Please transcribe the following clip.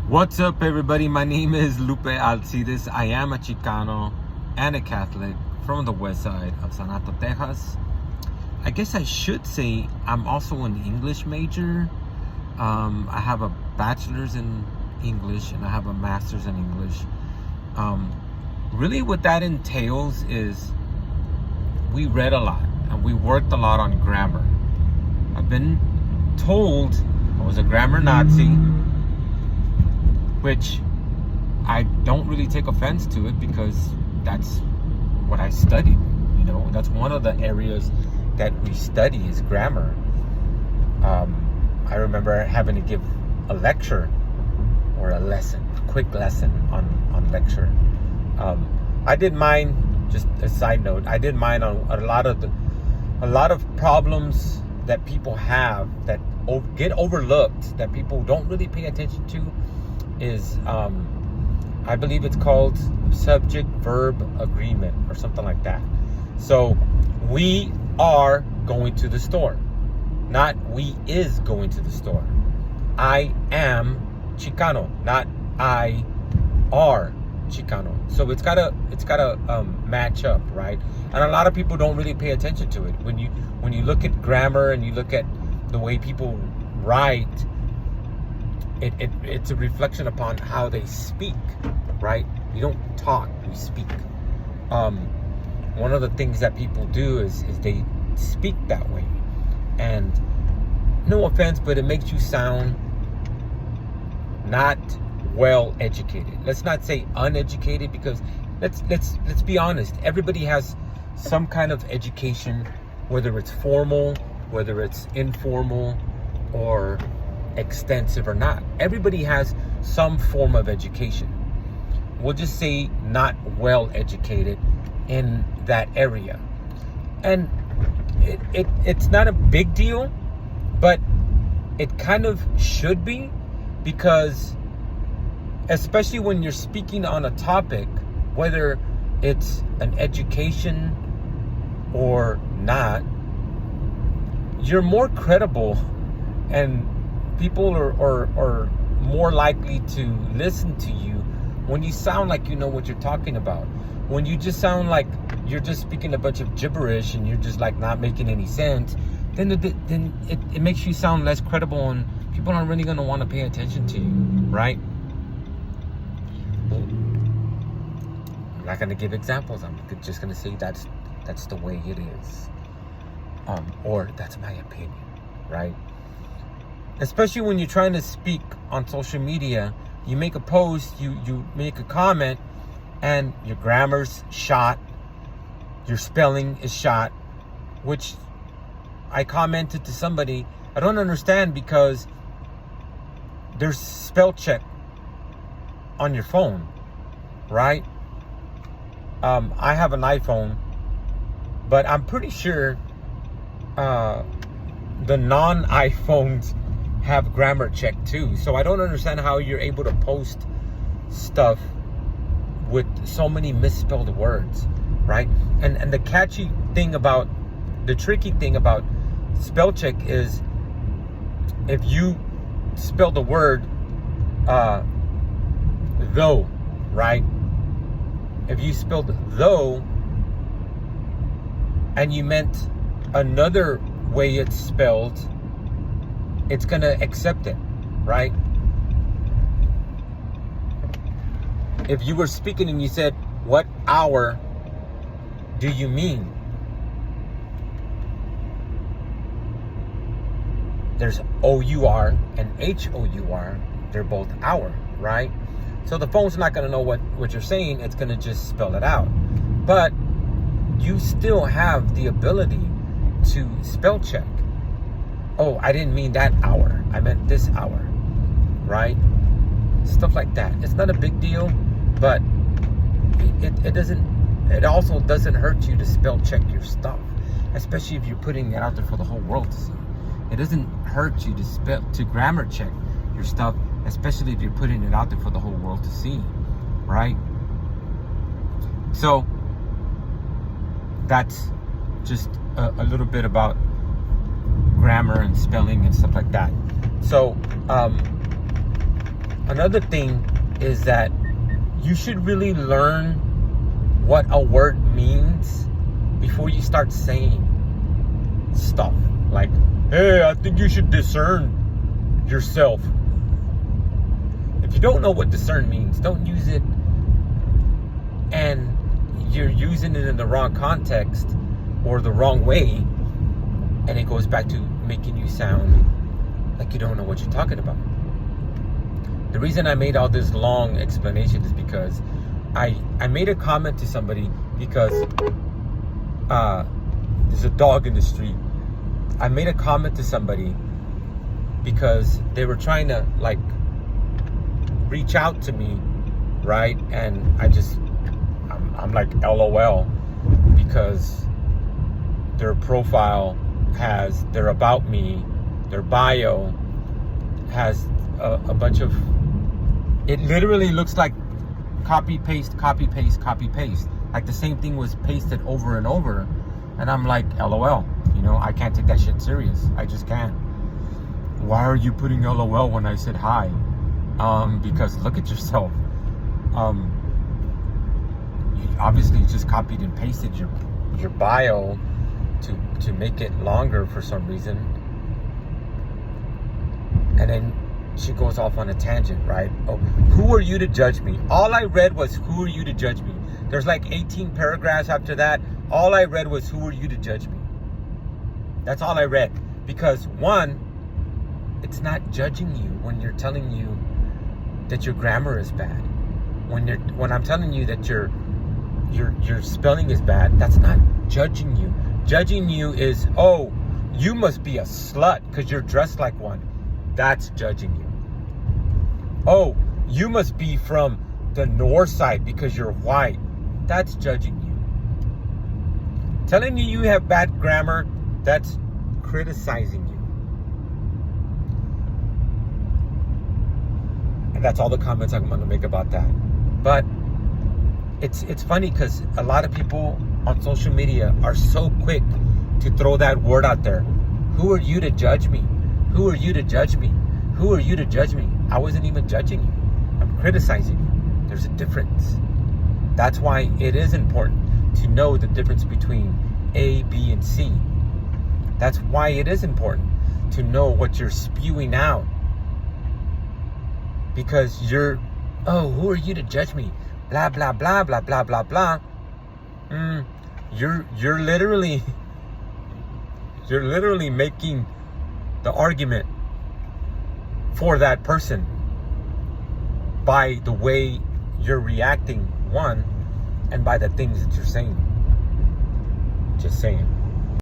What's up, everybody? My name is Lupe Alcides. I am a Chicano and a Catholic from the west side of San Antonio, Texas. I guess I should say I'm also an English major. I have a bachelor's in English and I have a master's in English. Really, what that entails is we read a lot and we worked a lot on grammar. I've been told I was a grammar Nazi, which I don't really take offense to it because that's what I studied. You know, that's one of the areas that we study is grammar. I remember having to give a lecture or a lesson, a quick lesson on lecture. I did mine, just a side note, I did mine on a lot of problems that people have that get overlooked, that people don't really pay attention to, is I believe it's called subject-verb agreement or something like that. So we are going to the store, not we is going to the store. I am Chicano, not I are Chicano. So it's gotta match up, right? And a lot of people don't really pay attention to it. When you look at grammar and you look at the way people write, it's a reflection upon how they speak, right? You don't talk, you speak. One of the things that people do is they speak that way. And no offense, but it makes you sound not well educated. Let's not say uneducated, because let's be honest. Everybody has some kind of education, whether it's formal, whether it's informal, or extensive or not. Everybody has some form of education. We'll just say not well educated in that area. And it's not a big deal, but it kind of should be, because especially when you're speaking on a topic, whether it's an education or not, you're more credible and people are more likely to listen to you when you sound like you know what you're talking about. When you just sound like you're just speaking a bunch of gibberish and you're just like not making any sense, then it makes you sound less credible and people aren't really going to want to pay attention to you, right? I'm not going to give examples. I'm just going to say that's the way it is. Or that's my opinion, right? Especially when you're trying to speak on social media, you make a post, you make a comment, and your grammar's shot, your spelling is shot, which I commented to somebody, I don't understand, because there's spell check on your phone, right? I have an iPhone, but I'm pretty sure the non-iPhones have grammar check too. So I don't understand how you're able to post stuff with so many misspelled words, right? And the tricky thing about spell check is if you spell the word though, right? If you spelled though and you meant another way it's spelled, it's gonna accept it, right? If you were speaking and you said, "What hour do you mean?" There's O-U-R and H-O-U-R. They're both hour, right? So the phone's not gonna know what you're saying. It's gonna just spell it out. But you still have the ability to spell check. Oh, I didn't mean that hour. I meant this hour, right? Stuff like that. It's not a big deal, but it also doesn't hurt you to spell check your stuff, especially if you're putting it out there for the whole world to see. It doesn't hurt you to grammar check your stuff, especially if you're putting it out there for the whole world to see, right? So that's just a little bit about grammar and spelling and stuff like that. So Another thing is that you should really learn what a word means before you start saying stuff like, hey, I think you should discern yourself. If you don't know what discern means, don't use it, and you're using it in the wrong context or the wrong way, and it goes back to making you sound like you don't know what you're talking about. The reason I made all this long explanation is because I made a comment to somebody because there's a dog in the street. I made a comment to somebody because they were trying to like reach out to me, right? And I'm like LOL, because their profile has their about me, their bio has a bunch of, it literally looks like copy paste, copy paste, copy paste. Like the same thing was pasted over and over. And I'm like, LOL, you know, I can't take that shit serious. I just can't. Why are you putting LOL when I said hi? Because look at yourself. You obviously just copied and pasted your bio to make it longer for some reason. And then she goes off on a tangent, right? Oh, who are you to judge me? All I read was, who are you to judge me? There's like 18 paragraphs after that. All I read was, who are you to judge me? That's all I read. Because one, it's not judging you when you're telling you that your grammar is bad. When I'm telling you that your spelling is bad, that's not judging you. Judging you is, oh, you must be a slut because you're dressed like one. That's judging you. Oh, you must be from the north side because you're white. That's judging you. Telling you have bad grammar, that's criticizing you. And that's all the comments I'm going to make about that. But it's funny because a lot of people on social media are so quick to throw that word out there. Who are you to judge me? Who are you to judge me? Who are you to judge me? I wasn't even judging you. I'm criticizing you. There's a difference. That's why it is important to know the difference between A, B, and C. That's why it is important to know what you're spewing out. Because who are you to judge me? Blah, blah, blah, blah, blah, blah, blah. You're literally making the argument for that person by the way you're reacting, one, and by the things that you're saying. Just saying.